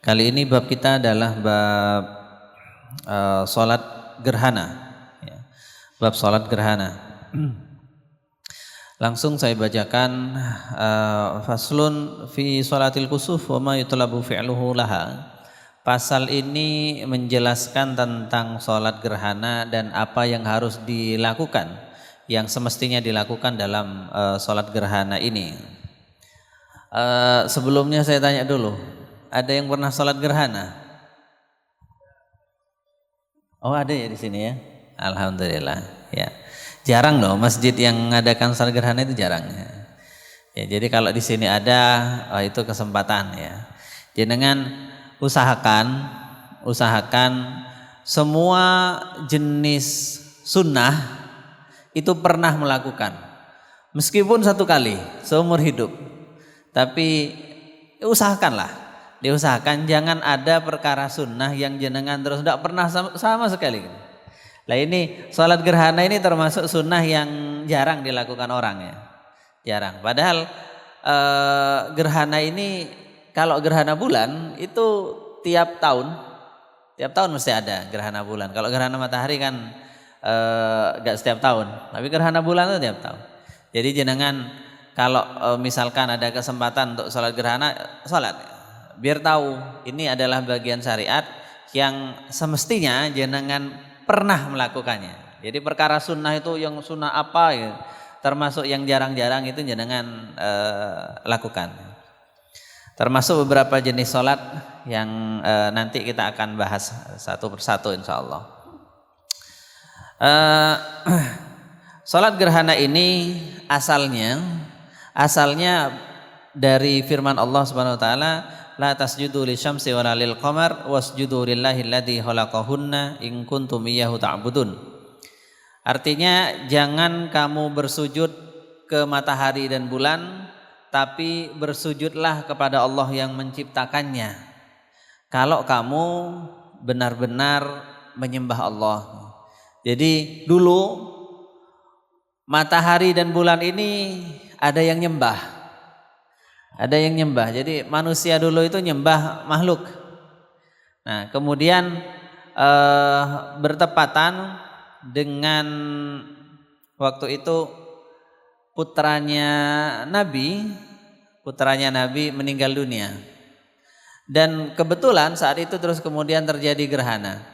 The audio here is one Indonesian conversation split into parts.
Kali ini bab kita adalah bab sholat gerhana, ya. Bab sholat gerhana. Langsung saya bacakan faslun fi sholatil kusuf wa ma yutlabu fi'luhu laha. Pasal ini menjelaskan tentang sholat gerhana dan apa yang harus dilakukan, yang semestinya dilakukan dalam sholat gerhana ini. Sebelumnya saya tanya dulu, ada yang pernah sholat gerhana? Oh, ada ya di sini ya. Alhamdulillah. Ya, jarang loh masjid yang mengadakan sholat gerhana, itu jarang. Ya, jadi kalau di sini ada, itu kesempatan ya. Jenengan usahakan semua jenis sunnah itu pernah melakukan, meskipun satu kali seumur hidup. Tapi diusahakan jangan ada perkara sunnah yang jenengan terus tidak pernah sama sekali. Nah, ini sholat gerhana ini termasuk sunnah yang jarang dilakukan orang ya, jarang. Padahal gerhana ini, kalau gerhana bulan itu tiap tahun mesti ada gerhana bulan. Kalau gerhana matahari kan enggak setiap tahun, tapi gerhana bulan itu tiap tahun. Jadi jenengan kalau misalkan ada kesempatan untuk sholat gerhana, sholat, biar tahu ini adalah bagian syariat yang semestinya jenengan pernah melakukannya. Jadi perkara sunnah itu yang sunnah apa ya, termasuk yang jarang-jarang itu jenengan lakukan. Termasuk beberapa jenis sholat yang nanti kita akan bahas satu persatu insyaallah. Sholat gerhana ini asalnya dari firman Allah Subhanahu wa taala, la tasjudu lisyamsi wala lil qamar wasjudu lillahi alladzi khalaqahunna in kuntum iyyahu ta'budun. Artinya jangan kamu bersujud ke matahari dan bulan, tapi bersujudlah kepada Allah yang menciptakannya kalau kamu benar-benar menyembah Allah. Jadi dulu matahari dan bulan ini ada yang nyembah. Jadi manusia dulu itu nyembah makhluk. Nah, kemudian bertepatan dengan waktu itu putranya Nabi meninggal dunia. Dan kebetulan saat itu terus kemudian terjadi gerhana.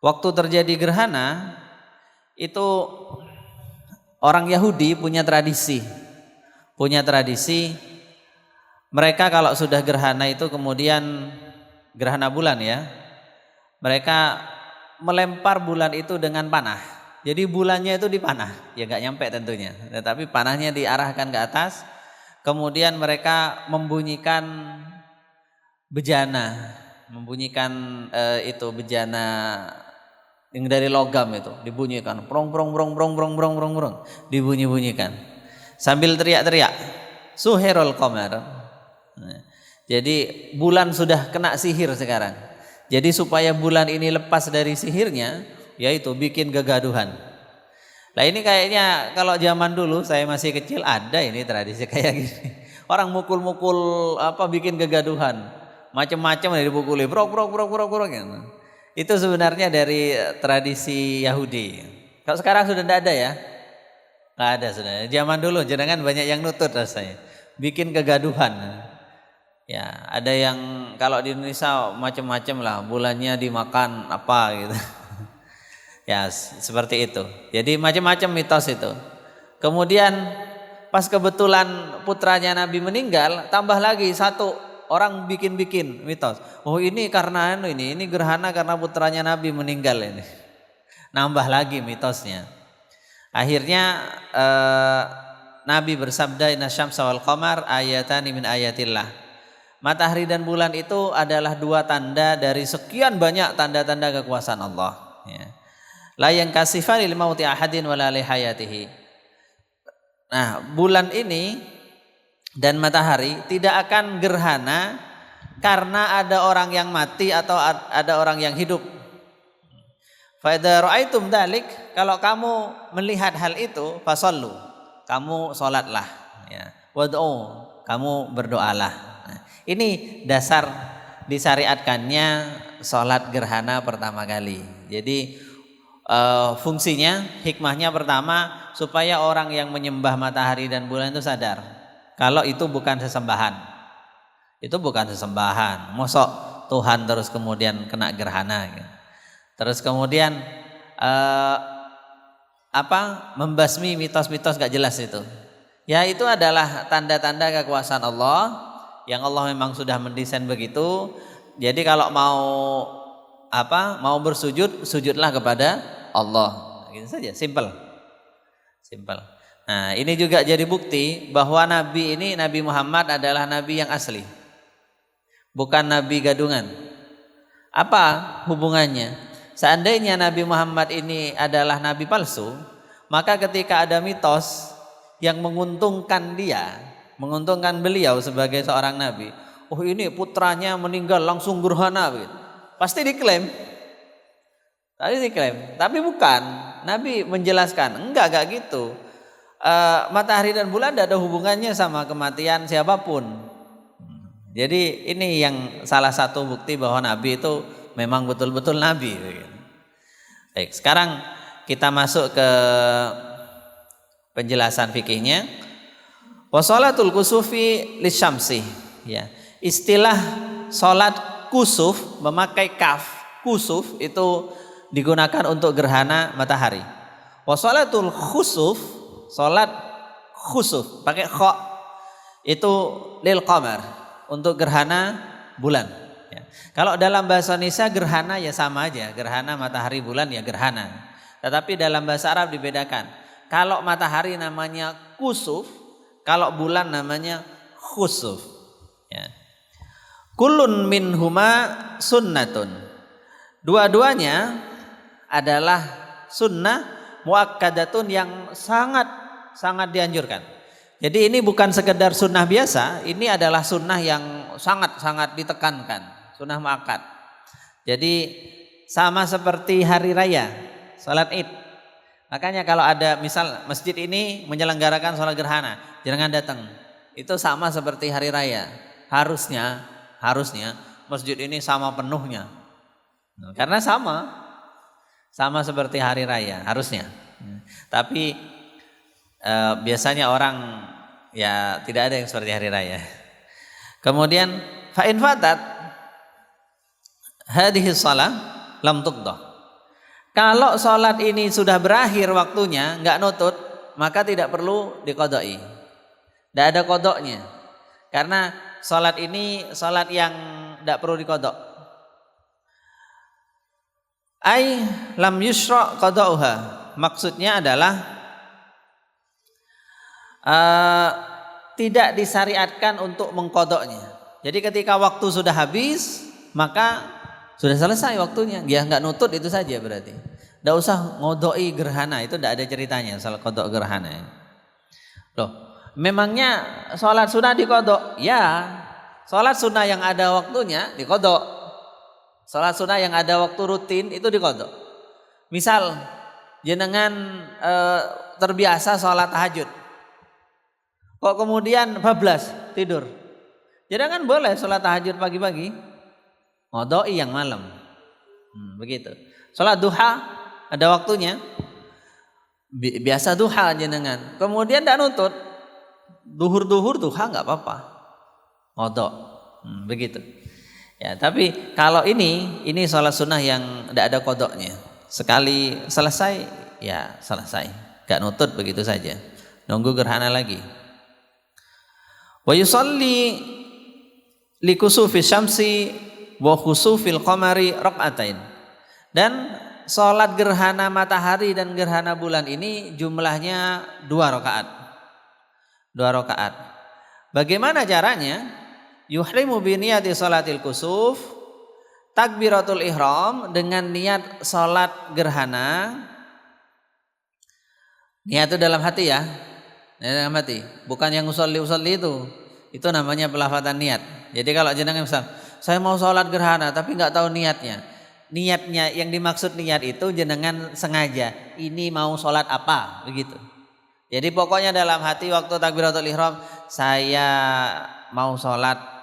Waktu terjadi gerhana itu orang Yahudi punya tradisi. Mereka kalau sudah gerhana itu, kemudian gerhana bulan ya, mereka melempar bulan itu dengan panah. Jadi bulannya itu dipanah, ya nggak nyampe tentunya, tetapi panahnya diarahkan ke atas. Kemudian mereka membunyikan bejana, bejana yang dari logam itu dibunyikan, prong dibunyikan sambil teriak-teriak, suherul qamar. Jadi bulan sudah kena sihir sekarang. Jadi supaya bulan ini lepas dari sihirnya, yaitu bikin kegaduhan. Nah, ini kayaknya kalau zaman dulu saya masih kecil ada ini tradisi kayak gini. Orang mukul-mukul bikin kegaduhan. Macam-macam dipukuli, brok gitu. Itu sebenarnya dari tradisi Yahudi. Kalau sekarang sudah tidak ada ya? Tidak ada sudah. Zaman dulu jenengan banyak yang nutut rasanya, bikin kegaduhan. Ya, ada yang kalau di Indonesia macam-macam lah, bulannya dimakan apa gitu. Ya, seperti itu. Jadi macam-macam mitos itu. Kemudian pas kebetulan putranya Nabi meninggal, tambah lagi satu orang bikin mitos. Oh, ini karena ini gerhana karena putranya Nabi meninggal ini. Nambah lagi mitosnya. Akhirnya Nabi bersabda, inna syamsa wal qamar ayatani min ayatillah. Matahari dan bulan itu adalah dua tanda dari sekian banyak tanda-tanda kekuasaan Allah. Ya. La yankasifani lil mauti ahadin wala li hayatihi. Nah, bulan ini dan matahari tidak akan gerhana karena ada orang yang mati atau ada orang yang hidup. Fa idza ra'aitum dzalik, kalau kamu melihat hal itu, fasallu, kamu salatlah ya. Wad'u, kamu berdoalah. Nah, ini dasar disyariatkannya sholat gerhana pertama kali. Jadi fungsinya, hikmahnya pertama supaya orang yang menyembah matahari dan bulan itu sadar kalau itu bukan sesembahan. Itu bukan sesembahan. Mosok Tuhan terus kemudian kena gerhana. Terus kemudian membasmi mitos-mitos gak jelas itu. Ya itu adalah tanda-tanda kekuasaan Allah yang Allah memang sudah mendesain begitu. Jadi kalau mau bersujud, sujudlah kepada Allah. Gitu saja, simple. Nah, ini juga jadi bukti bahwa Nabi ini, Nabi Muhammad adalah Nabi yang asli. Bukan Nabi gadungan. Apa hubungannya? Seandainya Nabi Muhammad ini adalah Nabi palsu, maka ketika ada mitos yang menguntungkan beliau sebagai seorang nabi. Oh ini putranya meninggal langsung gerhana, pasti diklaim. Tapi bukan. Nabi menjelaskan, enggak gitu. Matahari dan bulan tidak ada hubungannya sama kematian siapapun. Jadi ini yang salah satu bukti bahwa Nabi itu memang betul-betul Nabi. Baik, sekarang kita masuk ke penjelasan fikihnya. Wasolatul kusufi lisyamsi. Ya, istilah solat kusuf memakai kaf. Kusuf itu digunakan untuk gerhana matahari. Wasolatul khusuf, solat khusuf pakai kha itu lil qamar, untuk gerhana bulan. Ya. Kalau dalam bahasa Indonesia gerhana ya sama aja, gerhana matahari bulan ya gerhana. Tetapi dalam bahasa Arab dibedakan. Kalau matahari namanya kusuf, kalau bulan namanya khusuf. Ya. Kullun minhuma sunnatun. Dua-duanya adalah sunnah muakkadatun yang sangat dianjurkan. Jadi ini bukan sekedar sunnah biasa, ini adalah sunnah yang sangat ditekankan, sunnah muakkad. Jadi sama seperti hari raya, salat Id. Makanya kalau ada misal masjid ini menyelenggarakan sholat gerhana, jangan datang. Itu sama seperti hari raya. Harusnya masjid ini sama penuhnya. Karena sama seperti hari raya harusnya. Tapi biasanya orang ya tidak ada yang seperti hari raya. Kemudian fa in fatat hadhihi shalah lam tuqdah. Kalau sholat ini sudah berakhir waktunya, nggak nutut, maka tidak perlu diqodoi. Tidak ada kodoknya. Karena sholat ini sholat yang tidak perlu dikodok. Ai lam yusra qada'uha. Maksudnya adalah tidak disyariatkan untuk mengkodoknya. Jadi ketika waktu sudah habis, maka sudah selesai waktunya. Dia nggak nutut itu saja berarti. Nggak usah ngodoi gerhana, itu tidak ada ceritanya soal kodok gerhana. Loh, memangnya sholat sunnah dikodok? Ya, sholat sunnah yang ada waktunya dikodok. Sholat sunnah yang ada waktu rutin itu dikodok. Misal jenengan terbiasa sholat tahajud, kok kemudian bablas tidur, jenengan boleh sholat tahajud pagi-pagi, ngodoi yang malam. Begitu. Sholat duha ada waktunya, biasa duha jenengan, kemudian tidak nutut, duhur duha nggak apa-apa, ngodok. Begitu. Ya, tapi kalau ini sholat sunnah yang tidak ada kodoknya, sekali selesai ya selesai, nggak nutut begitu saja, nunggu gerhana lagi. Wa yusalli li kusufi syamsi wa khusufil qamari rakaatain. Dan sholat gerhana matahari dan gerhana bulan ini jumlahnya 2 rakaat. 2 rakaat. Bagaimana caranya? Yuhrimu bi niyati sholatil kusuf, takbiratul ihram dengan niat sholat gerhana. Niat itu dalam hati ya. Dalam hati, bukan yang usolli itu. Itu namanya pelafatan niat. Jadi kalau jenengan misal, saya mau sholat gerhana tapi nggak tahu niatnya. Niatnya yang dimaksud niat itu jenengan sengaja. Ini mau sholat apa, begitu. Jadi pokoknya dalam hati waktu takbiratul ihram, saya mau sholat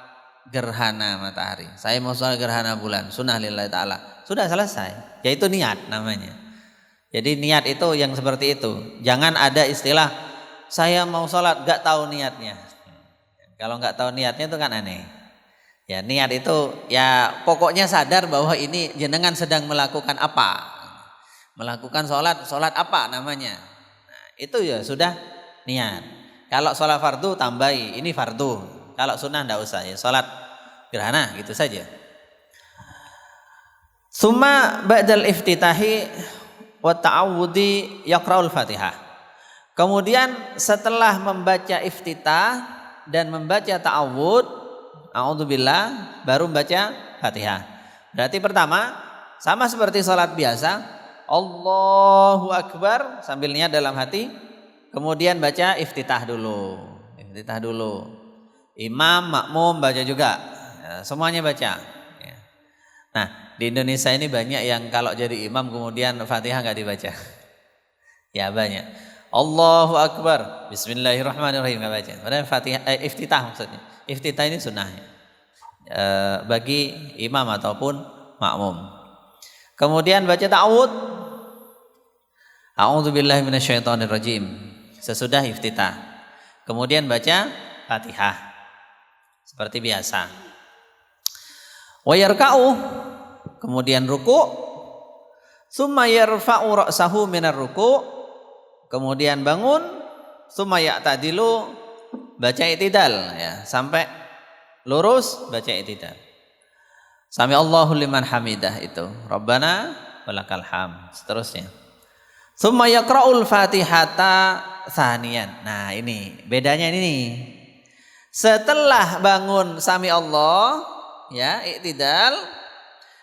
gerhana matahari. Saya mau sholat gerhana bulan, sunnah lillahi ta'ala. Sudah selesai. Yaitu niat namanya. Jadi niat itu yang seperti itu. Jangan ada istilah saya mau sholat gak tahu niatnya. Kalau gak tahu niatnya itu kan aneh. Ya niat itu ya pokoknya sadar bahwa ini jenengan sedang melakukan apa. Melakukan sholat apa namanya. Nah, itu ya sudah niat. Kalau sholat fardu tambahi, ini fardu. Kalau sunnah enggak usah ya, sholat gerhana gitu saja. Summa ba'dal iftitahi wa ta'awudi yaqra'ul Fatihah. Kemudian setelah membaca iftitah dan membaca ta'awud, a'udzubillah, baru membaca Fatihah. Berarti pertama sama seperti sholat biasa, Allahu Akbar sambil niat dalam hati, kemudian baca iftitah dulu. Iftitah dulu. Imam, makmum baca juga. Ya, semuanya baca. Ya. Nah, di Indonesia ini banyak yang kalau jadi imam kemudian Fatihah enggak dibaca. Ya banyak. Allahu Akbar, Bismillahirrahmanirrahim enggak baca. Padahal Fatihah iftitah maksudnya. Iftitah ini sunnahnya. Bagi imam ataupun makmum. Kemudian baca ta'awud. A'udzubillahi minasyaitonirrajim. Sesudah iftitah. Kemudian baca Fatihah. Seperti biasa. Wa yarka'u. Kemudian ruku. Summa yarfa'u ra'sahu minar ruku. Kemudian bangun. Summa ya'tadilu. Baca i'tidal ya, sampai lurus baca i'tidal. Sami Allahu liman hamidah itu. Rabbana walakal hamd. Seterusnya. Tsumma yaqra'ul Fatihata tsaniyan. Nah, ini bedanya ini. Setelah bangun sami Allah ya, i'tidal,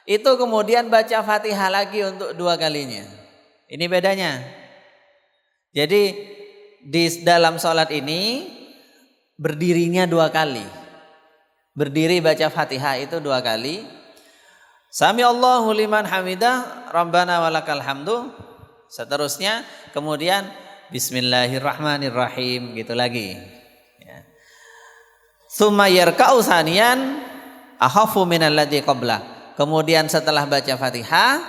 itu kemudian baca Fatihah lagi untuk dua kalinya. Ini bedanya. Jadi di dalam sholat ini berdirinya dua kali. Berdiri baca Fatihah itu dua kali. Sami Allahu liman hamidah, Rabbana walakal hamdu. Seterusnya kemudian Bismillahirrahmanirrahim gitu lagi. Ya. Tsumma yarka'u tsaniyan akhafu minal ladzi qabla. Kemudian setelah baca Fatihah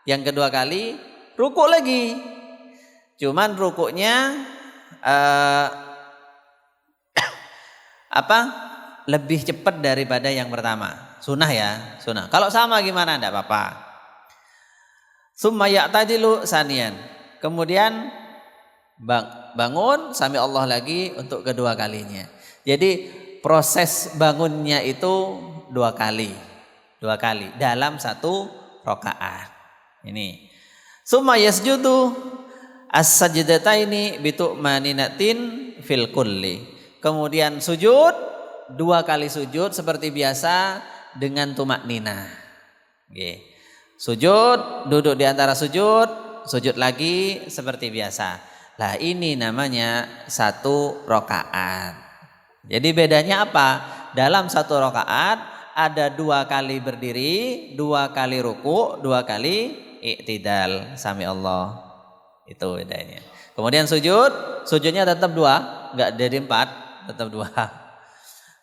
yang kedua kali ruku lagi. Cuman rukuknya lebih cepat daripada yang pertama. Sunnah ya, sunnah. Kalau sama gimana? Enggak apa-apa. Summa ya'tadilu saniyan. Kemudian bangun sami Allah lagi untuk kedua kalinya. Jadi proses bangunnya itu dua kali dalam satu rakaat. Ini. Summa yasjudu as-sajdataini bitu'maninatin fil kulli. Kemudian sujud, dua kali sujud seperti biasa dengan tumak nina. Okay. Sujud, duduk di antara sujud, sujud lagi seperti biasa. Lah ini namanya satu rakaat. Jadi bedanya apa? Dalam satu rakaat ada dua kali berdiri, dua kali ruku, dua kali i'tidal. Sami Allah. Itu bedanya. Kemudian sujudnya tetap dua, enggak jadi empat. Tetap dua.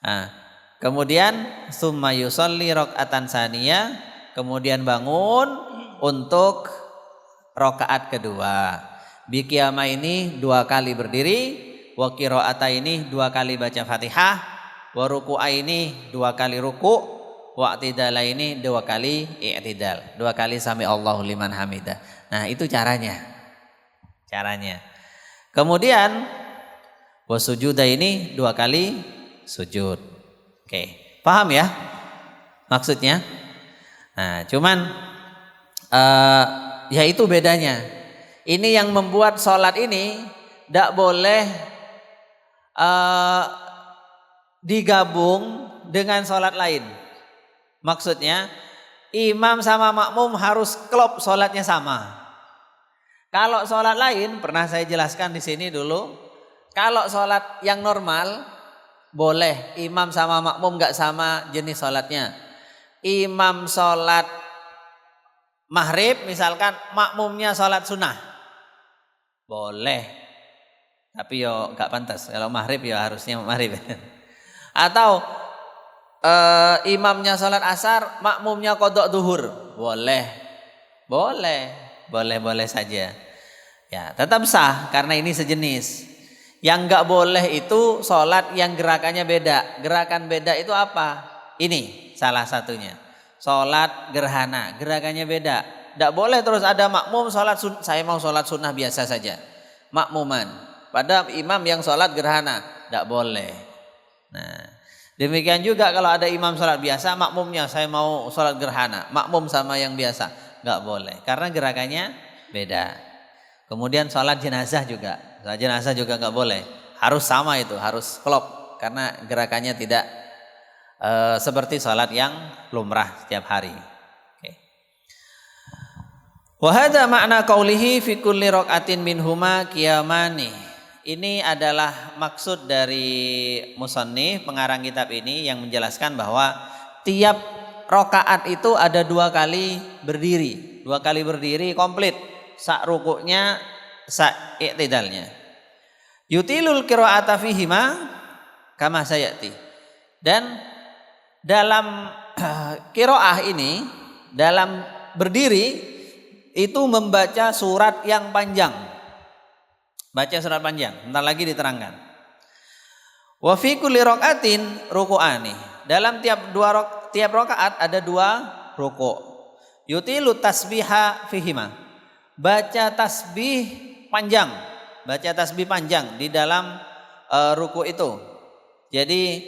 Nah, kemudian summa yusolli rakaatan saniyah, kemudian bangun untuk rakaat kedua. Biqiyama ini dua kali berdiri, wa qiraata ini dua kali baca Fatihah, wa ruku'a ini dua kali ruku', wa i'tidala ini dua kali i'tidal. Dua kali sami Allahu liman hamidah. Nah, itu caranya. Kemudian wasujuda ini dua kali sujud. Oke, paham ya maksudnya? Nah, cuman ya itu bedanya. Ini yang membuat sholat ini tidak boleh digabung dengan sholat lain. Maksudnya imam sama makmum harus klop sholatnya sama. Kalau sholat lain pernah saya jelaskan di sini dulu. Kalau sholat yang normal boleh imam sama makmum gak sama jenis sholatnya. Imam sholat maghrib misalkan, makmumnya sholat sunnah, boleh. Tapi yo gak pantas. Kalau maghrib ya harusnya maghrib. Atau imamnya sholat asar, makmumnya qodok duhur, boleh saja. Ya, tetap sah karena ini sejenis. Yang nggak boleh itu sholat yang gerakannya beda. Gerakan beda itu apa? Ini salah satunya. Sholat gerhana, gerakannya beda. Nggak boleh terus ada makmum sholat saya mau sholat sunnah biasa saja, makmuman. Pada imam yang sholat gerhana, nggak boleh. Nah, demikian juga kalau ada imam sholat biasa, makmumnya saya mau sholat gerhana, makmum sama yang biasa, nggak boleh karena gerakannya beda. Kemudian sholat jenazah juga nggak boleh, harus sama itu, harus klop karena gerakannya tidak seperti sholat yang lumrah setiap hari. Wa hadza makna qaulihi fi kulli raqatin minhuma qiyamani. Ini adalah maksud dari musannif pengarang kitab ini yang menjelaskan bahwa tiap rakaat itu ada 2 kali berdiri. 2 kali berdiri komplit. Sak rukuknya, sak i'tidalnya. Yutilul qira'ata fihima kama sayati. Dan dalam qiraah ini, dalam berdiri itu membaca surat yang panjang. Baca surat panjang, bentar lagi diterangkan. Wa fi kulli raqatin ruku'ani. Dalam tiap rakaat ada 2 ruku'. Yutilu tasbiha fihima. Baca tasbih panjang. Baca tasbih panjang di dalam ruku' itu. Jadi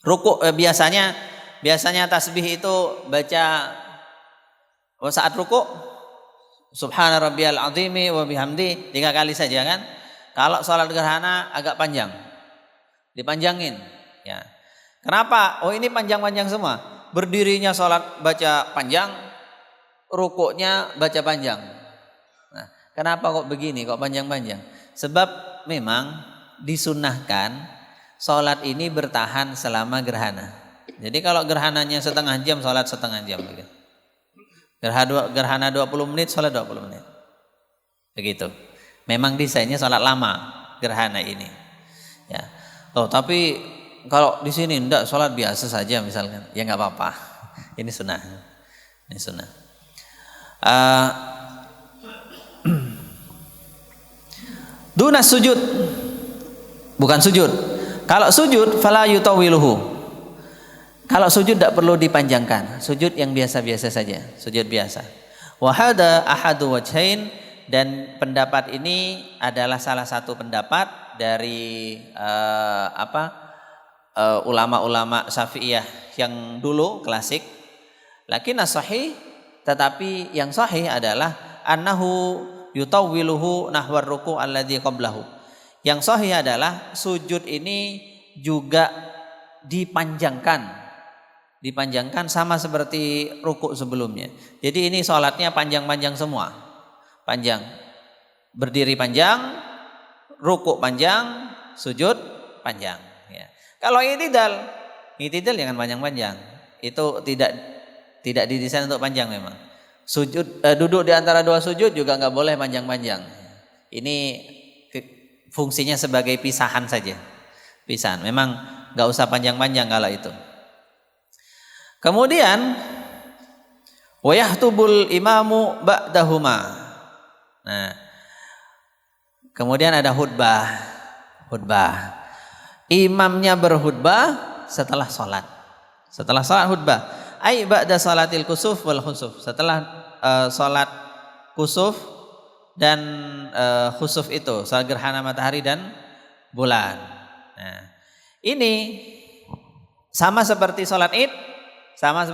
ruku' biasanya tasbih itu baca saat ruku' Subhana rabbiyal azimi wa bihamdi 3 kali saja kan. Kalau sholat gerhana agak panjang, dipanjangin ya. Kenapa? Oh ini panjang-panjang semua. Berdirinya sholat baca panjang, rukuknya baca panjang. Nah, kenapa kok begini, kok panjang-panjang? Sebab memang disunnahkan sholat ini bertahan selama gerhana. Jadi kalau gerhananya setengah jam, sholat setengah jam gitu. Gerhana 20 menit, sholat 20 menit. Begitu. Memang desainnya sholat lama gerhana ini. Ya. Oh, tapi kalau di sini enggak, sholat biasa saja misalkan, ya nggak apa-apa. Ini sunnah. Ini sunnah. Dunas sujud, bukan sujud. Kalau sujud, fala yutawiluhu. Kalau sujud tidak perlu dipanjangkan, sujud yang biasa-biasa saja, sujud biasa. Wa hadza ahadu wajhain, dan pendapat ini adalah salah satu pendapat dari ulama-ulama Syafi'iyah yang dulu klasik. Lakin as-sahih, tetapi yang sahih adalah annahu yutawwiluhu nahwar ruku' alladzi qablahu. Yang sahih adalah sujud ini juga dipanjangkan sama seperti rukuk sebelumnya. Jadi ini sholatnya panjang-panjang semua. Panjang. Berdiri panjang, rukuk panjang, sujud panjang. Ya. Kalau i'tidal jangan panjang-panjang. Itu tidak didesain untuk panjang memang. Sujud duduk di antara 2 sujud juga nggak boleh panjang-panjang. Ini fungsinya sebagai pisahan saja. Pisahan. Memang nggak usah panjang-panjang kalau itu. Kemudian wa yahtubul imamu ba'dahuma. Nah, kemudian ada khutbah. Imamnya berkhutbah setelah sholat. Setelah sholat khutbah. Ai ba'da sholatil kusuf wal khusuf. Setelah sholat kusuf dan khusuf itu, sholat gerhana matahari dan bulan. Nah, ini sama seperti sholat id. Sholat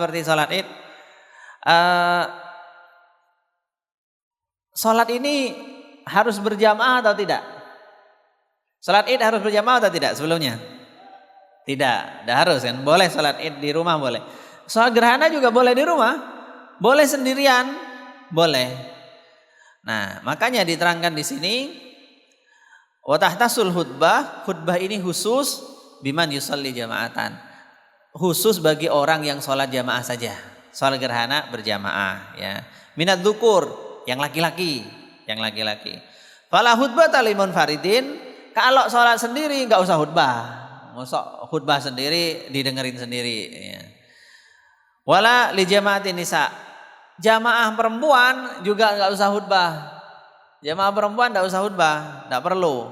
ini harus berjamaah atau tidak? Sholat id harus berjamaah atau tidak sebelumnya? Tidak harus kan? Boleh sholat id di rumah boleh. Sholat gerhana juga boleh di rumah, boleh sendirian, boleh. Nah, makanya diterangkan di sini, wa tahtasul khutbah ini khusus biman yusalli jama'atan. Khusus bagi orang yang sholat jamaah saja. Sholat gerhana berjamaah ya. Minat dzukur, yang laki-laki. Fala khutbah talimun faridin. Kalau sholat sendiri nggak usah khutbah. mosok khutbah sendiri didengerin sendiri ya. Wala li jamaatin nisa. Jamaah perempuan juga enggak usah khutbah. Jamaah perempuan enggak usah khutbah, enggak perlu.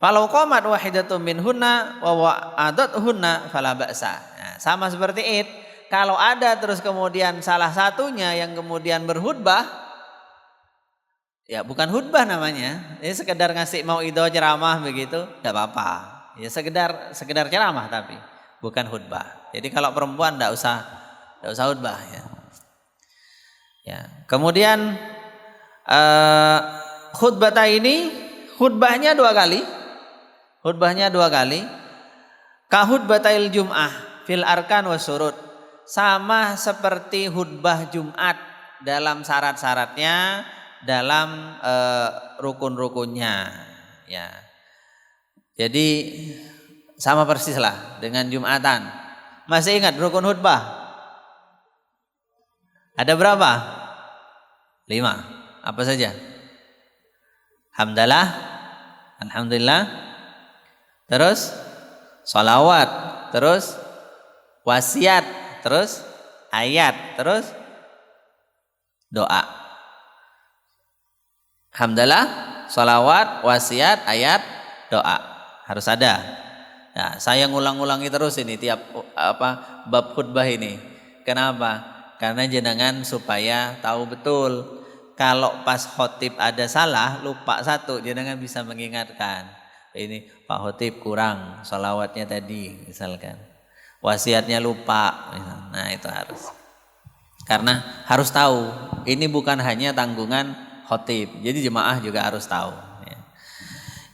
Falau qamat wahidatun minhunna wa wa'adathunna fala ba'sa. Nah, sama seperti Id. Kalau ada terus kemudian salah satunya yang kemudian berkhutbah, ya bukan khutbah namanya, ini sekedar ngasih mauidhah ceramah begitu, enggak apa-apa. Ya sekedar ceramah tapi bukan khutbah. Jadi kalau perempuan enggak usah khutbah ya. Ya. Kemudian khutbah ini khutbahnya 2 kali. Khutbahnya 2 kali. Kahutbatail Jum'ah fil arkan wasyurut. Sama seperti khutbah Jumat dalam syarat-syaratnya, dalam rukun-rukunnya ya. Jadi sama persis lah dengan Jumatan. Masih ingat rukun khutbah? Ada berapa? 5. Apa saja? Hamdalah, alhamdulillah, terus sholawat, terus wasiat, terus ayat, terus doa. Hamdalah, sholawat, wasiat, ayat, doa. Harus ada. Nah, saya ngulang-ulangi terus ini tiap bab khutbah ini. Kenapa? Karena jenengan supaya tahu betul. Kalau pas khotib ada salah, lupa satu, jenengan bisa mengingatkan. Ini Pak Khotib kurang sholawatnya tadi misalkan. Wasiatnya lupa. Nah itu harus. Karena harus tahu. Ini bukan hanya tanggungan khotib. Jadi jemaah juga harus tahu.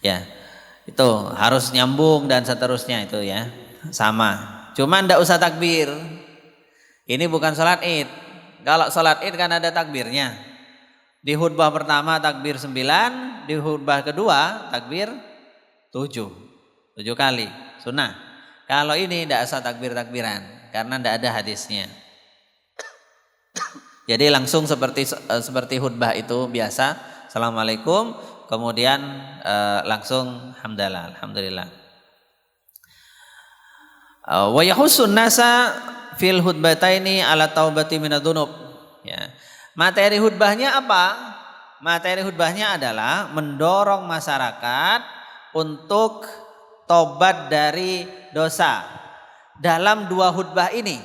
Ya. Itu harus nyambung dan seterusnya itu ya. Sama. Cuman enggak usah takbir. Ini bukan sholat Id. Kalau sholat Id kan ada takbirnya. Di khutbah pertama takbir 9, di khutbah kedua takbir 7 kali sunnah. Kalau ini tidak usah takbir-takbiran karena tidak ada hadisnya. Jadi langsung seperti khutbah itu biasa. Assalamualaikum, kemudian langsung hamdalah, alhamdulillah. Wa yahussun nasa fil khutbataini ala taubati minadz-dzunub. Ya. Materi khutbahnya apa? Materi khutbahnya adalah mendorong masyarakat untuk tobat dari dosa. Dalam 2 khutbah ini,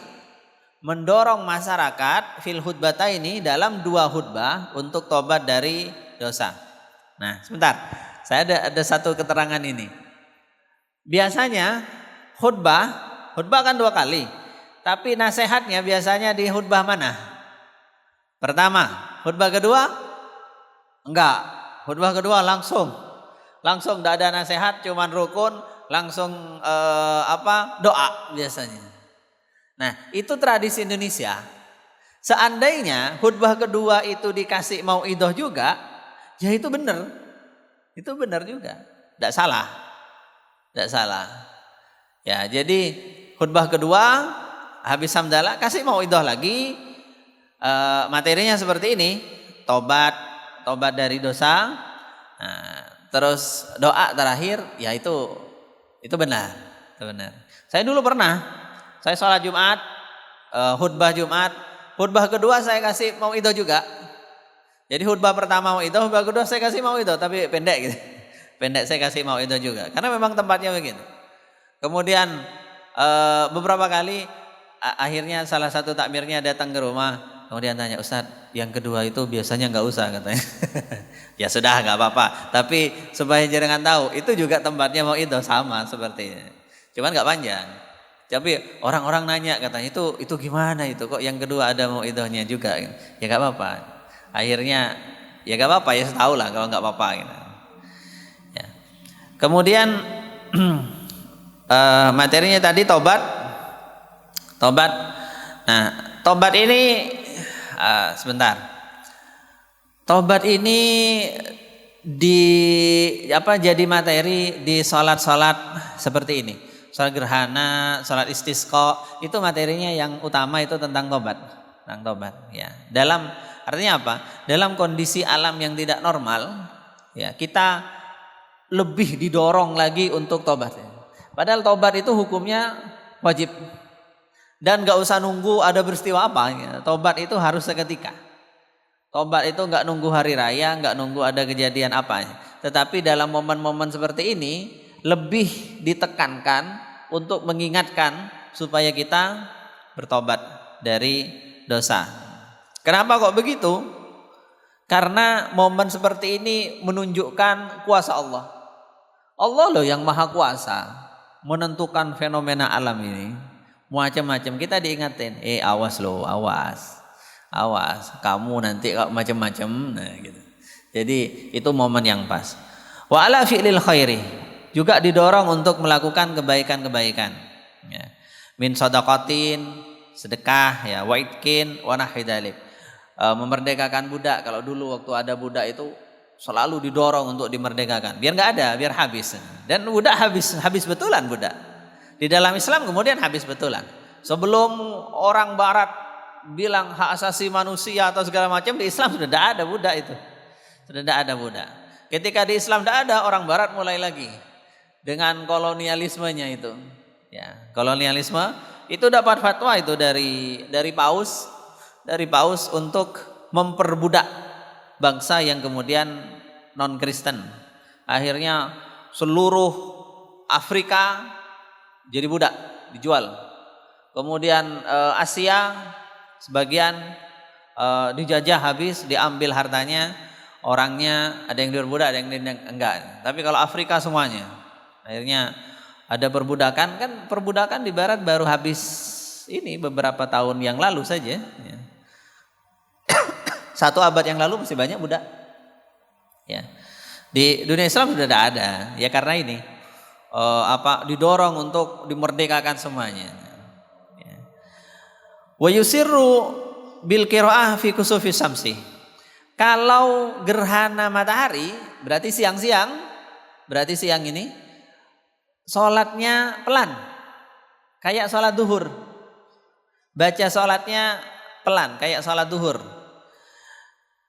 mendorong masyarakat fil khutbataini dalam 2 khutbah untuk tobat dari dosa. Nah, sebentar. Saya ada satu keterangan ini. Biasanya khutbah kan 2 kali. Tapi nasihatnya biasanya di khutbah mana? Pertama, khutbah kedua? Enggak. Khutbah kedua langsung enggak ada nasihat, cuman rukun, langsung doa biasanya. Nah, itu tradisi Indonesia. Seandainya khutbah kedua itu dikasih mauidhah juga, ya itu benar. Itu benar juga. Enggak salah. Ya, jadi khutbah kedua habis hamdalah kasih mauidhah lagi. Materinya seperti ini, tobat dari dosa. Nah, terus doa terakhir, ya itu benar. Saya dulu pernah, saya sholat Jumat, khutbah Jumat, khutbah kedua saya kasih mauidhah juga. Jadi khutbah pertama mauidhah, khutbah kedua saya kasih mauidhah, tapi pendek gitu. Pendek saya kasih mauidhah juga, karena memang tempatnya begitu. Kemudian beberapa kali akhirnya salah satu takmirnya datang ke rumah. Kemudian tanya, Ustadz, yang kedua itu biasanya nggak usah katanya. Ya sudah nggak apa-apa. Tapi supaya jangan tahu, itu juga tempatnya mauidhah sama sepertinya. Cuman nggak panjang. Tapi orang-orang nanya katanya itu gimana itu kok yang kedua ada mauidhahnya juga? Ya nggak apa-apa. Akhirnya ya nggak apa-apa ya tahu lah kalau nggak apa-apa. Gitu. Ya. Kemudian materinya tadi tobat. Nah, tobat ini sebentar. Tobat ini jadi materi di salat-salat seperti ini. Salat gerhana, salat istisqa, itu materinya yang utama itu tentang tobat. Ya. Artinya apa? Dalam kondisi alam yang tidak normal, ya, kita lebih didorong lagi untuk tobat. Padahal tobat itu hukumnya wajib. Dan gak usah nunggu ada peristiwa apa. Tobat itu harus seketika. Tobat itu gak nunggu hari raya, gak nunggu ada kejadian apa. Tetapi dalam momen-momen seperti ini lebih ditekankan untuk mengingatkan supaya kita bertobat dari dosa. Kenapa kok begitu? Karena momen seperti ini menunjukkan kuasa Allah. Allah loh yang maha kuasa menentukan fenomena alam ini. Macam-macam kita diingatin, awas loh, awas, kamu nanti macam-macam. Nah, gitu. Jadi itu momen yang pas. Wa ala fi'lil khairi, juga didorong untuk melakukan kebaikan-kebaikan. Ya. Min sadaqatin, sedekah, ya, wa itkin, wa nahwi dzalik. Memerdekakan budak. Kalau dulu waktu ada budak itu selalu didorong untuk dimerdekakan. Biar nggak ada, biar habis. Dan budak habis betulan budak. Di dalam Islam kemudian habis betulan. Sebelum orang Barat bilang hak asasi manusia atau segala macam, di Islam sudah tidak ada budak itu. Sudah tidak ada budak. Ketika di Islam tidak ada, orang Barat mulai lagi dengan kolonialismenya itu. Ya, kolonialisme itu dapat fatwa itu dari Paus untuk memperbudak bangsa yang kemudian non Kristen. Akhirnya seluruh Afrika jadi budak, dijual. Kemudian Asia sebagian dijajah habis, diambil hartanya, orangnya ada yang diperbudak, ada yang enggak. Tapi kalau Afrika semuanya, akhirnya ada perbudakan. Kan perbudakan di Barat baru habis ini beberapa tahun yang lalu saja. Ya. 1 abad yang lalu masih banyak budak. Ya. Di dunia Islam sudah tidak ada. Ya karena ini didorong untuk dimerdekakan semuanya. Ya. Wa yusirru bil qiraah fi kusufi samsi. Kalau gerhana matahari berarti siang-siang, berarti siang ini sholatnya pelan, kayak sholat duhur. Baca sholatnya pelan, kayak sholat duhur.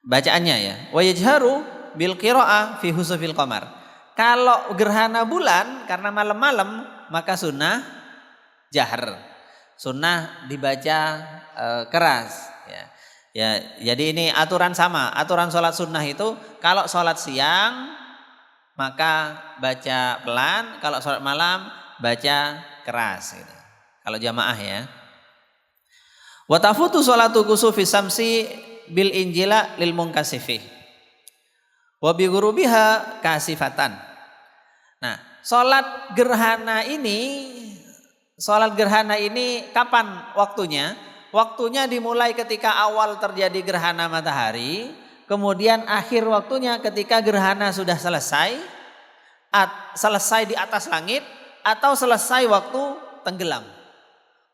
Bacaannya ya. Wa yajharu bil qiraah fi husufil qamar. Kalau gerhana bulan karena malam-malam maka sunnah jahar. Sunnah dibaca keras ya. Ya, jadi ini aturan sama. Aturan sholat sunnah itu kalau sholat siang maka baca pelan, kalau sholat malam baca keras gitu. Kalau jamaah ya. Wa tafutu sholatu kusufi samsi bil injila lil munkasifi wa bi ghurubiha kasifatan. Nah, sholat gerhana ini kapan waktunya? Waktunya dimulai ketika awal terjadi gerhana matahari, kemudian akhir waktunya ketika gerhana sudah selesai di atas langit atau selesai waktu tenggelam.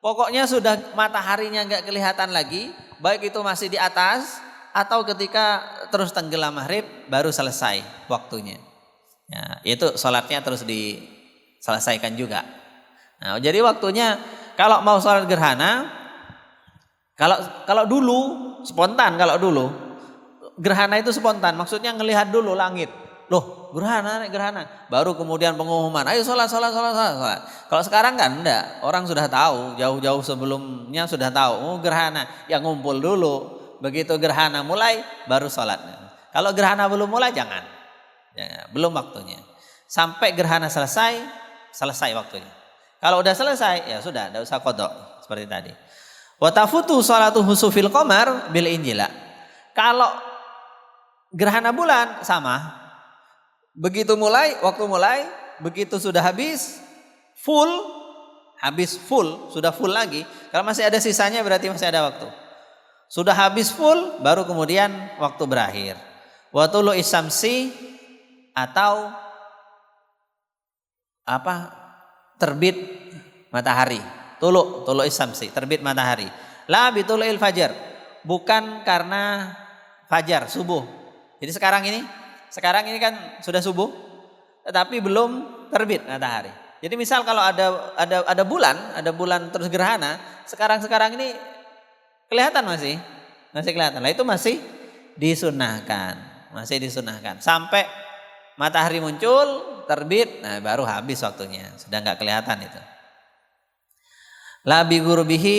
Pokoknya sudah mataharinya nggak kelihatan lagi, baik itu masih di atas atau ketika terus tenggelam maghrib baru selesai waktunya. Ya, itu sholatnya terus diselesaikan juga. Nah, jadi waktunya kalau mau sholat gerhana, kalau dulu spontan, kalau dulu gerhana itu spontan, maksudnya ngelihat dulu langit. Loh, gerhana, baru kemudian pengumuman, ayo sholat. Kalau sekarang kan enggak, orang sudah tahu, jauh-jauh sebelumnya sudah tahu, gerhana, ya ngumpul dulu. Begitu gerhana mulai, baru sholat. Kalau gerhana belum mulai, jangan, belum waktunya. Sampai gerhana selesai waktunya. Kalau udah selesai, ya sudah, enggak usah qadha seperti tadi. Wa tafutu sholatu husufil qamar bil injila. Kalau gerhana bulan sama. Begitu mulai, waktu mulai, begitu sudah habis full, sudah full lagi. Kalau masih ada sisanya berarti masih ada waktu. Sudah habis full, baru kemudian waktu berakhir. Wa tulu isamsi atau terbit matahari. Tulu isamsi, terbit matahari. La bitulu'il fajar, bukan karena fajar, subuh. Jadi sekarang ini kan sudah subuh, tetapi belum terbit matahari. Jadi misal kalau ada bulan terus gerhana, sekarang ini kelihatan masih kelihatan. Lah itu masih disunahkan sampai matahari muncul, terbit, nah baru habis waktunya, sudah nggak kelihatan itu. La bi ghurbihi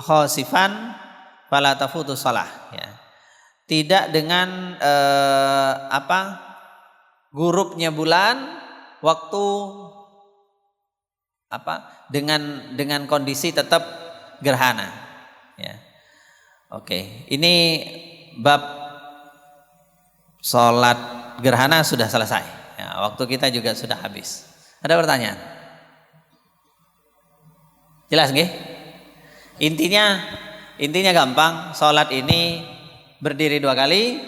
khosifan fala tafutu shalah, ya. Tidak dengan gurubnya bulan waktu dengan kondisi tetap gerhana, ya. Oke, ini bab sholat gerhana sudah selesai, ya, waktu kita juga sudah habis. Ada pertanyaan? Jelas nggih? Intinya gampang. Sholat ini berdiri 2 kali,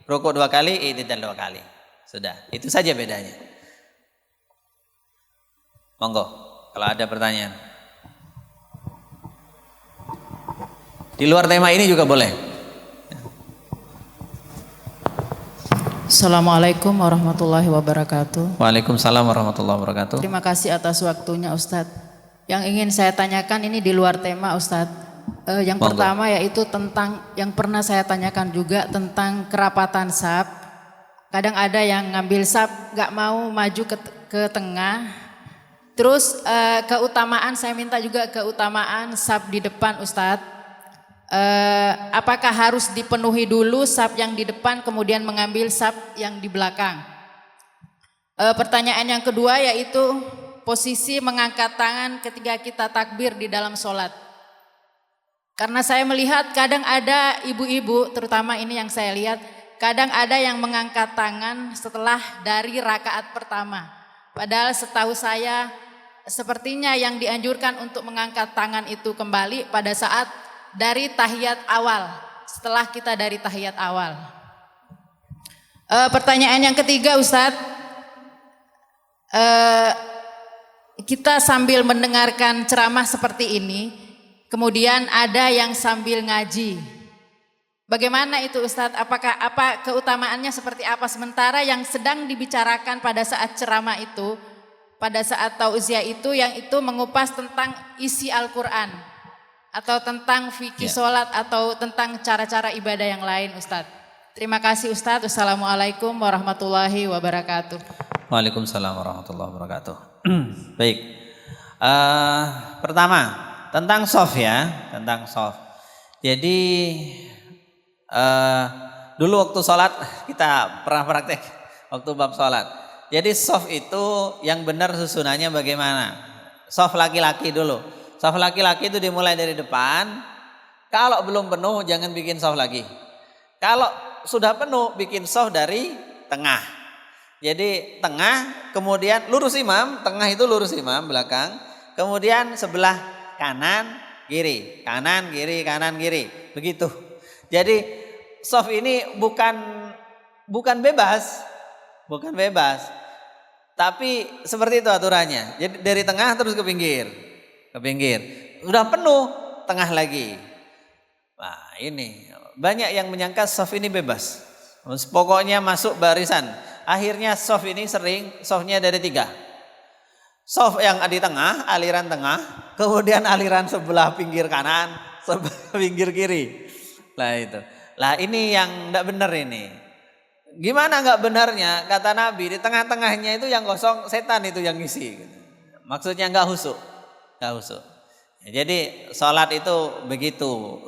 rukuk 2 kali, i'tidal 2 kali. Sudah, itu saja bedanya. Monggo, kalau ada pertanyaan. Di luar tema ini juga boleh. Assalamualaikum warahmatullahi wabarakatuh. Waalaikumsalam warahmatullahi wabarakatuh. Terima kasih atas waktunya Ustadz. Yang ingin saya tanyakan ini di luar tema Ustadz. Yang Monggo. pertama yaitu tentang yang pernah saya tanyakan juga tentang kerapatan saf. Kadang ada yang ngambil saf gak mau maju ke tengah. Terus keutamaan, saya minta juga keutamaan saf di depan Ustadz. Apakah harus dipenuhi dulu saf yang di depan kemudian mengambil saf yang di belakang? Pertanyaan yang kedua yaitu posisi mengangkat tangan ketika kita takbir di dalam sholat. Karena saya melihat kadang ada ibu-ibu, terutama ini yang saya lihat, kadang ada yang mengangkat tangan setelah dari rakaat pertama. Padahal setahu saya sepertinya yang dianjurkan untuk mengangkat tangan itu kembali pada saat dari tahiyat awal, setelah kita dari tahiyat awal. Pertanyaan yang ketiga Ustadz, kita sambil mendengarkan ceramah seperti ini, kemudian ada yang sambil ngaji. Bagaimana itu Ustadz? Apa keutamaannya seperti apa? Sementara yang sedang dibicarakan pada saat ceramah itu, pada saat tauziah itu, yang itu mengupas tentang isi Al-Quran atau tentang fikih sholat atau tentang cara-cara ibadah yang lain Ustadz. Terima kasih Ustadz. Wassalamualaikum warahmatullahi wabarakatuh. Waalaikumsalam warahmatullahi wabarakatuh. Baik, pertama tentang soft, ya, tentang soft. Jadi dulu waktu sholat kita pernah praktek waktu bab sholat. Jadi soft itu yang benar susunannya bagaimana? Soft laki-laki dulu. Soft laki-laki itu dimulai dari depan. Kalau belum penuh jangan bikin soft lagi. Kalau sudah penuh bikin soft dari tengah. Jadi tengah, kemudian lurus imam, tengah itu lurus imam, belakang. Kemudian sebelah kanan, kiri, kanan, kiri, kanan, kiri. Begitu. Jadi soft ini bukan bebas. Bukan bebas. Tapi seperti itu aturannya. Jadi dari tengah terus ke pinggir. Ke pinggir. Udah penuh, tengah lagi. Nah, ini banyak yang menyangka soft ini bebas. Pokoknya masuk barisan. Akhirnya soft ini sering softnya dari 3. Soft yang di tengah, aliran tengah, kemudian aliran sebelah pinggir kanan, sebelah pinggir kiri. Lah itu. Lah ini yang enggak benar ini. Gimana enggak benarnya? Kata Nabi, di tengah-tengahnya itu yang kosong, setan itu yang ngisi. Maksudnya enggak husuk. Enggak husuk. Jadi sholat itu begitu.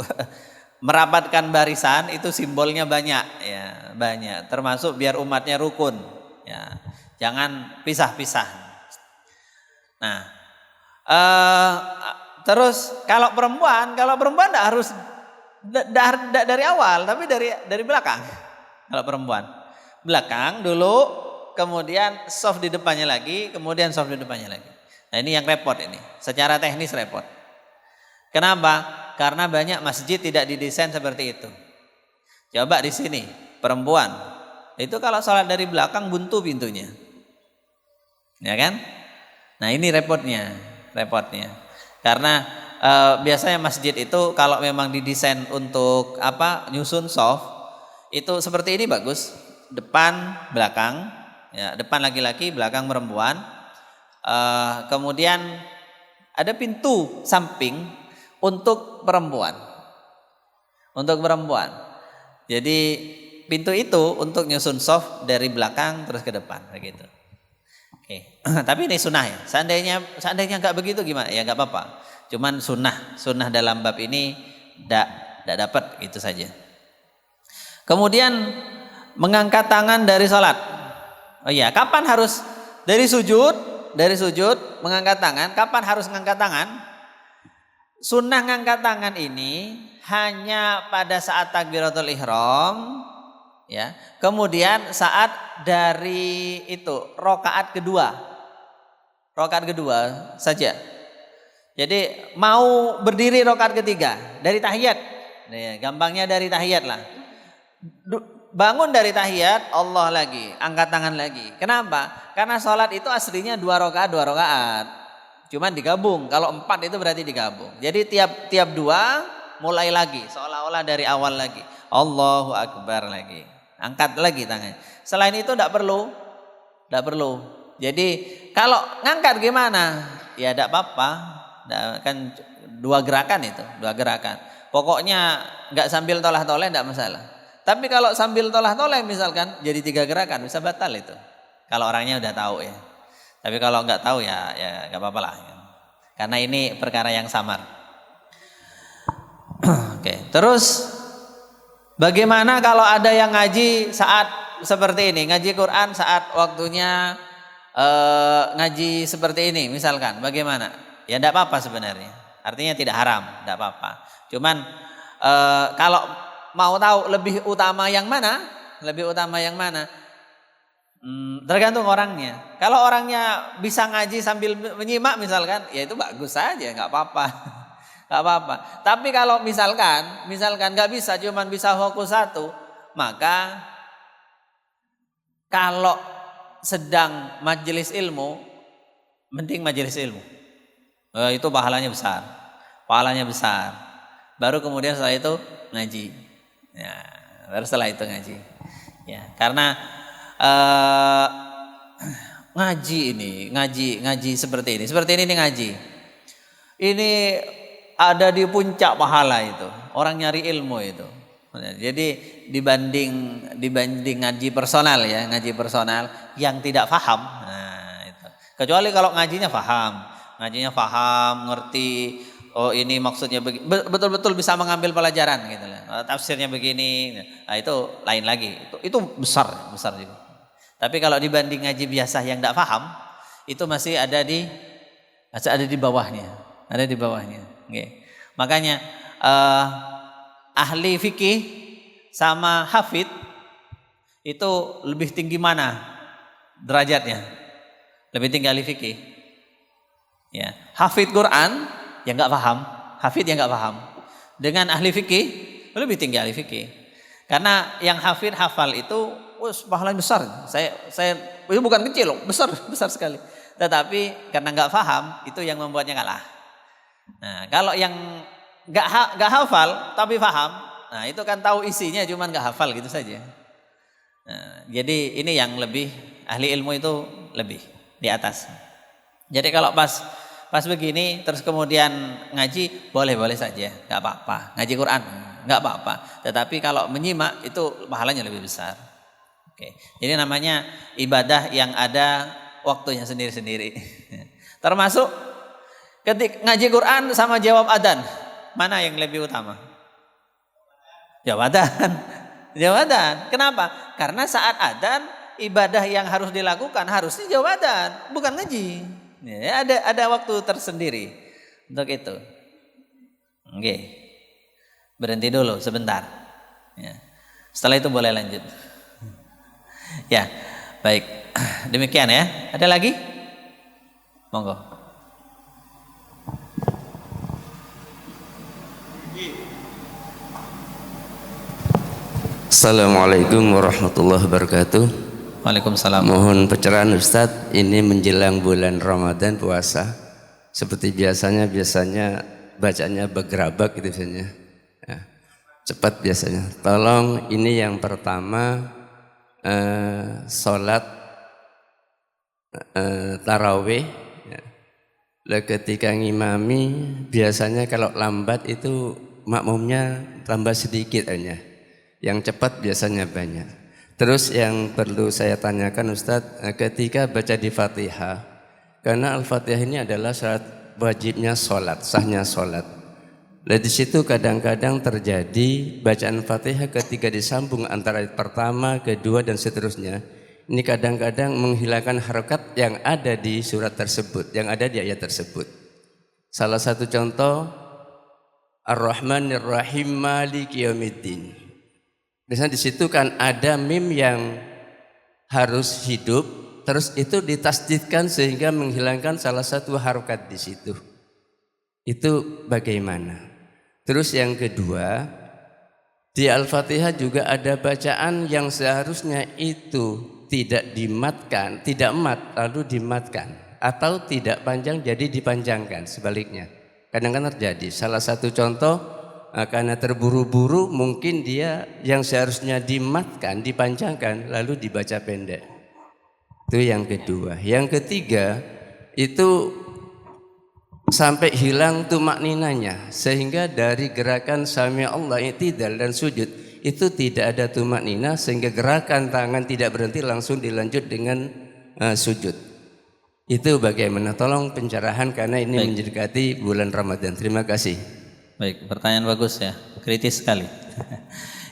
Merapatkan barisan itu simbolnya banyak, ya, banyak. Termasuk biar umatnya rukun, ya. Jangan pisah-pisah. Nah, terus kalau perempuan enggak harus dari awal, tapi dari belakang. Kalau perempuan, belakang dulu, kemudian soft di depannya lagi, kemudian soft di depannya lagi. Nah, ini yang repot ini. Secara teknis repot. Kenapa? Karena banyak masjid tidak didesain seperti itu. Coba di sini, perempuan itu kalau sholat dari belakang buntu pintunya, ya kan? Nah ini repotnya. Karena biasanya masjid itu kalau memang didesain untuk nyusun soft itu seperti ini bagus, depan belakang, ya, depan laki-laki, belakang perempuan. Kemudian ada pintu samping untuk perempuan. Jadi pintu itu untuk nyusun soft dari belakang terus ke depan begitu. Oke. Tapi ini sunnah ya. Seandainya nggak begitu gimana? Ya nggak apa-apa. Cuman sunnah dalam bab ini tidak dapat, itu saja. Kemudian mengangkat tangan dari sholat. Oh iya, kapan harus dari sujud mengangkat tangan? Kapan harus mengangkat tangan? Sunnah ngangkat tangan ini hanya pada saat takbiratul ihram, ya. Kemudian saat dari itu rakaat kedua saja. Jadi mau berdiri rakaat ketiga dari tahiyat, gampangnya dari tahiyat lah. Bangun dari tahiyat, Allah lagi, angkat tangan lagi. Kenapa? Karena sholat itu aslinya 2 rakaat. Cuman digabung. Kalau 4 itu berarti digabung. Jadi tiap 2 mulai lagi, seolah-olah dari awal lagi. Allahu Akbar lagi. Angkat lagi tangannya. Selain itu tidak perlu. Jadi kalau ngangkat gimana? Ya tidak apa-apa. Kan 2 gerakan itu, 2 gerakan. Pokoknya nggak sambil tolah-toleh tidak masalah. Tapi kalau sambil tolah-toleh misalkan jadi 3 gerakan bisa batal itu. Kalau orangnya udah tahu ya. Tapi kalau nggak tahu ya nggak apa-apa lah. Karena ini perkara yang samar. Oke, terus bagaimana kalau ada yang ngaji saat seperti ini, ngaji Quran saat waktunya ngaji seperti ini misalkan, bagaimana? Ya tidak apa-apa sebenarnya. Artinya tidak haram, tidak apa-apa. Cuman kalau mau tahu lebih utama yang mana? Tergantung orangnya. Kalau orangnya bisa ngaji sambil menyimak misalkan, ya itu bagus saja, nggak apa-apa. Nggak apa-apa. Tapi kalau misalkan nggak bisa, cuman bisa fokus satu, maka kalau sedang majelis ilmu, mending majelis ilmu. Itu pahalanya besar. Baru kemudian setelah itu ngaji. Ya, baru setelah itu ngaji. Ya, karena ngaji seperti ini ngaji. Ini ada di puncak pahala itu. Orang nyari ilmu itu. Jadi dibanding ngaji personal yang tidak paham. Nah, itu. Kecuali kalau ngajinya paham, ngerti. Oh ini maksudnya betul-betul bisa mengambil pelajaran gitu lah. Tafsirnya begini. Nah, itu lain lagi. Itu besar juga. Tapi kalau dibanding ngaji biasa yang tidak paham, itu masih ada di bawahnya. Okay. Makanya ahli fikih sama hafid itu lebih tinggi mana derajatnya? Lebih tinggi ahli fikih. Ya, hafid Quran yang nggak paham, hafid yang nggak paham. Dengan ahli fikih lebih tinggi ahli fikih. Karena yang hafal itu pahalanya besar. Saya itu bukan kecil loh, besar sekali. Tetapi karena nggak paham itu yang membuatnya kalah. Nah, kalau yang nggak hafal tapi paham, nah itu kan tahu isinya cuman nggak hafal gitu saja. Nah, jadi ini yang lebih ahli ilmu itu lebih di atas. Jadi kalau pas begini terus kemudian ngaji boleh saja, nggak apa-apa. Ngaji Quran nggak apa-apa. Tetapi kalau menyimak itu pahalanya lebih besar. Oke, jadi namanya ibadah yang ada waktunya sendiri-sendiri. Termasuk ketika ngaji Quran sama jawab adzan, mana yang lebih utama? Jawab adzan. Kenapa? Karena saat adzan ibadah yang harus dilakukan harusnya jawab adzan, bukan ngaji. Ya, ada waktu tersendiri untuk itu. Oke, berhenti dulu sebentar. Ya. Setelah itu boleh lanjut. Ya, baik. Demikian ya. Ada lagi? Monggo. Assalamualaikum warahmatullahi wabarakatuh. Waalaikumsalam. Mohon pencerahan Ustadz, ini menjelang bulan Ramadan puasa. Seperti biasanya bacanya bergerabak gitu biasanya. Ya, cepat biasanya. Tolong ini yang pertama sholat tarawih. Ya. Ketika ngimami biasanya kalau lambat itu makmumnya tambah sedikit hanya. Yang cepat biasanya banyak. Terus yang perlu saya tanyakan Ustadz, ketika baca di Fatihah, karena Al-Fatihah ini adalah syarat wajibnya sholat, sahnya sholat. Nah di situ kadang-kadang terjadi bacaan Fatihah ketika disambung antara ayat pertama, kedua dan seterusnya. Ini kadang-kadang menghilangkan harokat yang ada di surat tersebut, yang ada di ayat tersebut. Salah satu contoh, Ar-Rahmanir Rahim Maliki Yaumiddin. Biasanya di situ kan ada mim yang harus hidup, terus itu ditasdidkan sehingga menghilangkan salah satu harokat di situ. Itu bagaimana? Terus yang kedua, di Al-Fatihah juga ada bacaan yang seharusnya itu tidak dimatkan, tidak mat lalu dimatkan, atau tidak panjang jadi dipanjangkan, sebaliknya. Kadang-kadang terjadi. Salah satu contoh, karena terburu-buru mungkin dia yang seharusnya dimatkan, dipanjangkan lalu dibaca pendek. Itu yang kedua. Yang ketiga, itu sampai hilang tumak ninanya, sehingga dari gerakan sami Allah i'tidal dan sujud itu tidak ada tumak nina, sehingga gerakan tangan tidak berhenti langsung dilanjut dengan sujud. Itu bagaimana? Tolong pencerahan karena ini mendekati bulan Ramadan. Terima kasih. Baik, pertanyaan bagus ya, kritis sekali.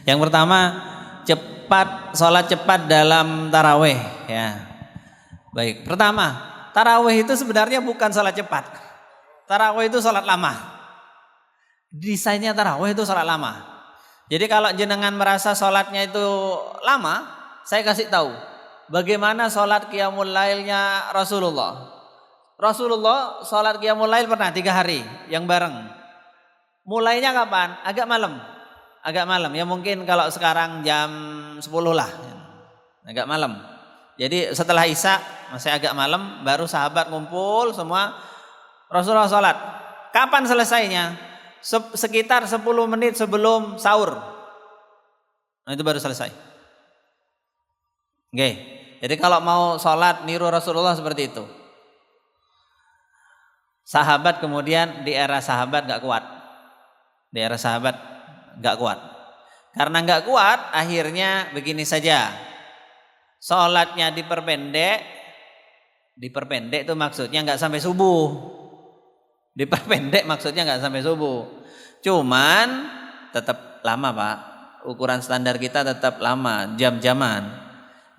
Yang pertama, sholat cepat dalam taraweh ya. Baik, pertama, taraweh itu sebenarnya bukan sholat cepat. Tarawih itu sholat lama. Desainnya tarawih itu sholat lama. Jadi kalau jenengan merasa sholatnya itu lama, saya kasih tahu bagaimana sholat qiyamul lailnya Rasulullah. Rasulullah sholat qiyamul lail pernah 3 hari yang bareng. Mulainya kapan? Agak malam. Agak malam. Ya mungkin kalau sekarang jam 10 lah. Agak malam. Jadi setelah Isya masih agak malam, baru sahabat ngumpul semua. Rasulullah sholat. Kapan selesainya? Sekitar 10 menit sebelum sahur. Nah, itu baru selesai. Oke. Jadi kalau mau sholat niru Rasulullah seperti itu. Sahabat kemudian di era sahabat gak kuat. Di era sahabat gak kuat. Karena gak kuat, akhirnya begini saja. Sholatnya diperpendek. Diperpendek itu maksudnya gak sampai subuh. Diperpendek maksudnya nggak sampai subuh. Cuman tetap lama Pak. Ukuran standar kita tetap lama, jam-jaman.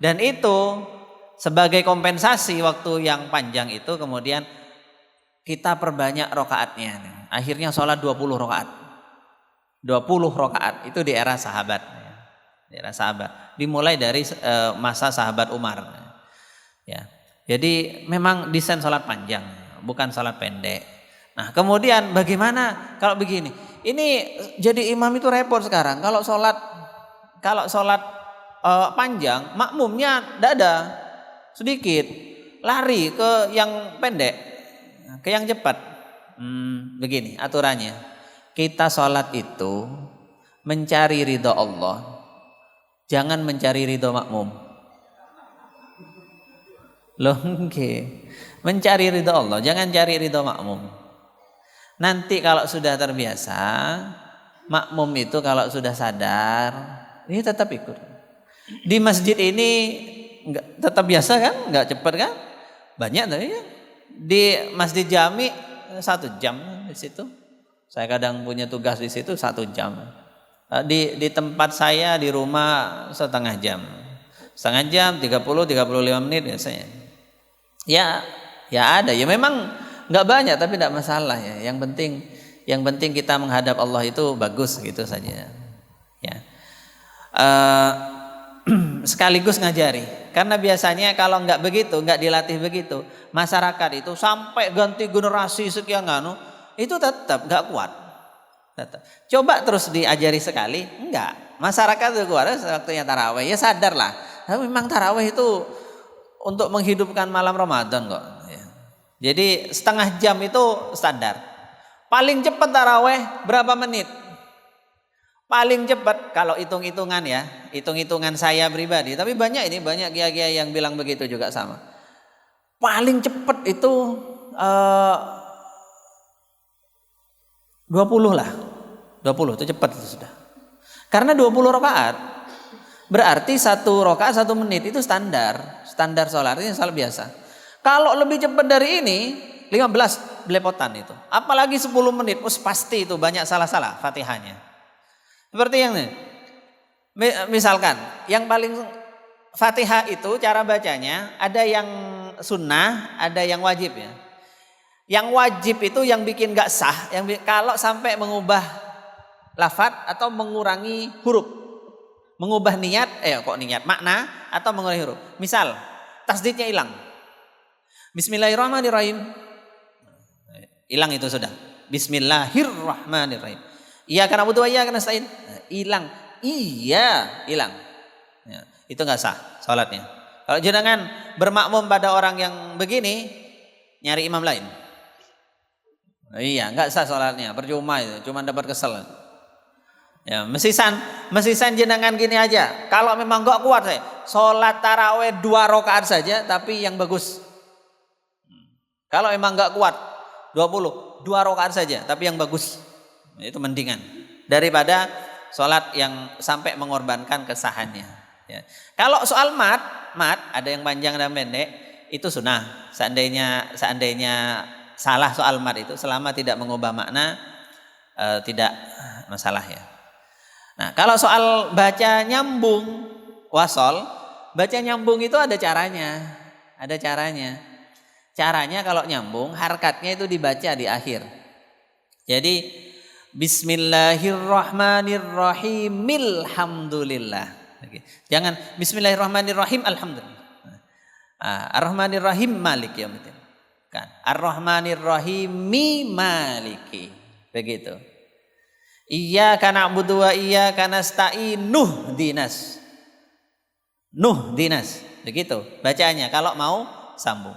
Dan itu sebagai kompensasi waktu yang panjang itu kemudian kita perbanyak rokaatnya. Akhirnya sholat 20 rokaat. 20 rokaat itu di era sahabat. Di era sahabat. Dimulai dari masa sahabat Umar. Ya. Jadi memang desain sholat panjang, bukan sholat pendek. Nah kemudian bagaimana kalau begini? Ini jadi imam itu repot sekarang. Kalau sholat panjang, makmumnya tidak ada, sedikit, lari ke yang pendek, ke yang cepat. Begini aturannya, kita sholat itu mencari ridho Allah, jangan mencari ridho makmum. Loh, mencari ridho Allah, jangan cari ridho makmum. Nanti kalau sudah terbiasa, makmum itu kalau sudah sadar, ini tetap ikut. Di masjid ini tetap biasa kan, nggak cepat kan? Banyak tapi ya. Di Masjid Jami 1 jam di situ. Saya kadang punya tugas di situ 1 jam. Di tempat saya di rumah setengah jam, 30-35 menit biasanya. Ya ada. Ya memang nggak banyak tapi tidak masalah ya. Yang penting kita menghadap Allah itu bagus gitu saja. Ya. Sekaligus ngajari. Karena biasanya kalau nggak begitu, nggak dilatih begitu, masyarakat itu sampai ganti generasi sekian itu tetap nggak kuat. Tetap. Coba terus diajari sekali, enggak. Masyarakat itu kuat waktunya tarawih, ya sadarlah. Tapi memang tarawih itu untuk menghidupkan malam Ramadan kok. Jadi setengah jam itu standar. Paling cepat taraweh berapa menit? Paling cepat kalau hitung-hitungan ya, hitung-hitungan saya pribadi. Tapi banyak kiai-kiai yang bilang begitu juga sama. Paling cepat itu 20 lah. 20 itu cepat itu sudah. Karena 20 rakaat. Berarti 1 rakaat 1 menit itu standar sholat, ini sholat biasa. Kalau lebih cepat dari ini 15 belepotan itu. Apalagi 10 menit, pasti itu banyak salah-salah Fatihahnya. Seperti yang ini. Misalkan yang paling Fatihah itu cara bacanya ada yang sunnah, ada yang wajib ya. Yang wajib itu yang bikin gak sah, kalau sampai mengubah lafaz atau mengurangi huruf, mengubah makna atau mengurangi huruf. Misal tasdidnya hilang, Bismillahirrahmanirrahim, hilang itu sudah. Bismillahirrahmanirrahim. Iyyaka na'budu wa iyyaka nasta'in, hilang. Hilang. Ya, itu nggak sah salatnya. Kalau jenengan bermakmum pada orang yang begini, nyari imam lain. Iya, nggak sah salatnya, percuma itu, cuma dapat kesel. Ya, mesisan jenengan gini aja. Kalau memang nggak kuat saya, salat tarawih 2 rakaat saja, tapi yang bagus. Kalau memang nggak kuat 2 rakaat saja, tapi yang bagus. Itu mendingan daripada salat yang sampai mengorbankan kesahannya. Ya. Kalau soal mat ada yang panjang dan pendek, itu sunnah. Seandainya salah soal mat itu selama tidak mengubah makna, tidak masalah ya. Nah, kalau soal baca nyambung wasol, baca nyambung itu ada caranya. Caranya kalau nyambung, harkatnya itu dibaca di akhir. Jadi Bismillahirrahmanirrahim, alhamdulillah. Jangan Bismillahirrahmanirrahim, alhamdulillah. Ar-Rahmanirrahim maliki yaumiddin. Kan, Ar-Rahmanirrahimi maliki. Begitu. Iyyaka na'budu wa iyyaka nasta'in nuhdinas. Begitu bacanya kalau mau sambung.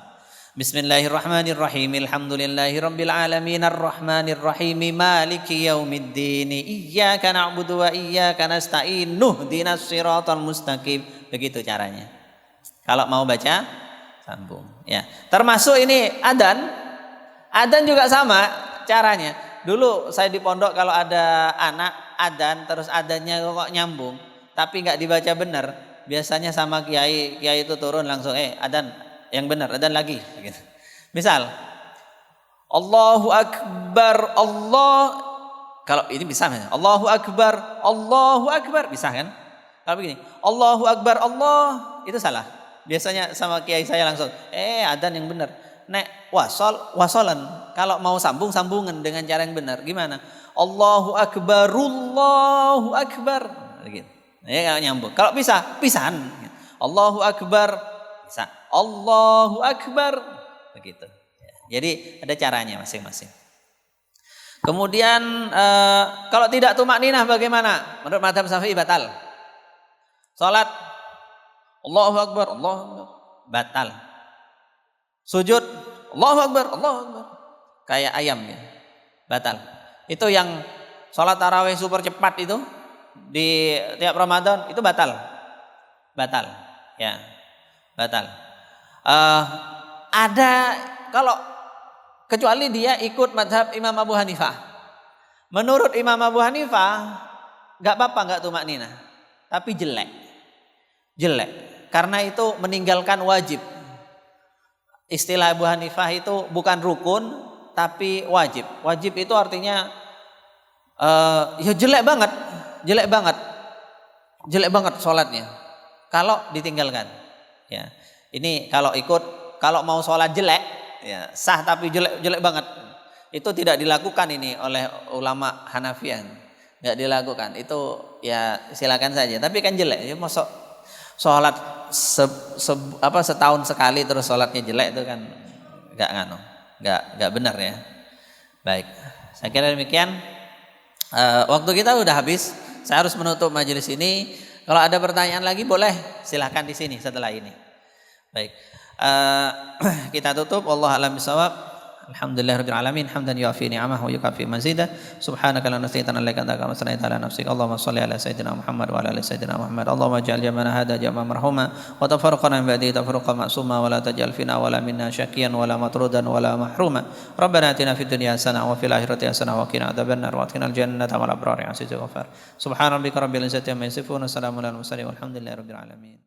Bismillahirrahmanirrahim. Alhamdulillahirabbil alamin arrahmanirrahim maliki yaumiddin. Iyyaka na'budu wa iyyaka nasta'in nuhdinas siratal mustaqim. Begitu caranya. Kalau mau baca sambung ya. Termasuk ini adzan juga sama caranya. Dulu saya di pondok kalau ada anak adzan terus adzannya kok nyambung tapi enggak dibaca benar, biasanya sama kiai itu turun langsung adzan yang benar, adzan lagi gitu. Misal Allahu akbar, kalau ini bisa kan? Allahu akbar bisa kan? Kalau begini Allahu akbar itu salah. Biasanya sama kiai saya langsung adzan yang benar. Nek wasolan. Kalau mau sambungan dengan cara yang benar gimana? Allahu akbar gitu. Ya kalau nyambung. Kalau bisa pisahan. Allahu akbar bisa. Allahu akbar begitu. Jadi ada caranya masing-masing. Kemudian kalau tidak tumakninah bagaimana? Menurut mazhab Syafi'i batal. Salat Allahu akbar batal. Sujud Allahu akbar kayak ayam ya. Batal. Itu yang salat tarawih super cepat itu di tiap Ramadan itu batal. Ya. Batal. Ada kalau kecuali dia ikut mazhab Imam Abu Hanifah. Menurut Imam Abu Hanifah enggak apa-apa enggak tumakninah, tapi jelek. Karena itu meninggalkan wajib. Istilah Abu Hanifah itu bukan rukun tapi wajib. Wajib itu artinya ya jelek banget salatnya kalau ditinggalkan. Ya. Ini kalau mau sholat jelek ya sah tapi jelek banget. Itu tidak dilakukan ini oleh ulama Hanafiyah. Enggak dilakukan. Itu ya silakan saja. Tapi kan jelek. Ya masuk sholat setahun sekali terus sholatnya jelek itu kan enggak benar ya. Baik. Saya kira demikian. Waktu kita udah habis. Saya harus menutup majelis ini. Kalau ada pertanyaan lagi boleh silahkan di sini setelah ini. Baik, kita tutup. Wallahu a'lam bishawab. Alhamdulillahirabbil alamin hamdan yuafi ni'amahu wa yukafi mazidah. Subhanaka la nusyita alaika anta kama sanaita ala nafsika. Allahumma shalli ala sayyidina Muhammad wa ala ali sayyidina Muhammad. Allahumma ij'al jam'ana hadha jam'an marhuma wa tafarraqana min ba'dihi tafarruqan ma'suma wa la taj'al fina wa la minna syaqiyan wa la matrudan wa la mahruma. Rabbana atina fid dunya hasanah wa fil akhirati hasanah wa qina adzabannar wa qina al-jannata ma'al abrar ya aziz ghafar. Subhana rabbika rabbil izzati amma yasifun wa salamun alal mursalin walhamdulillahi rabbil alamin.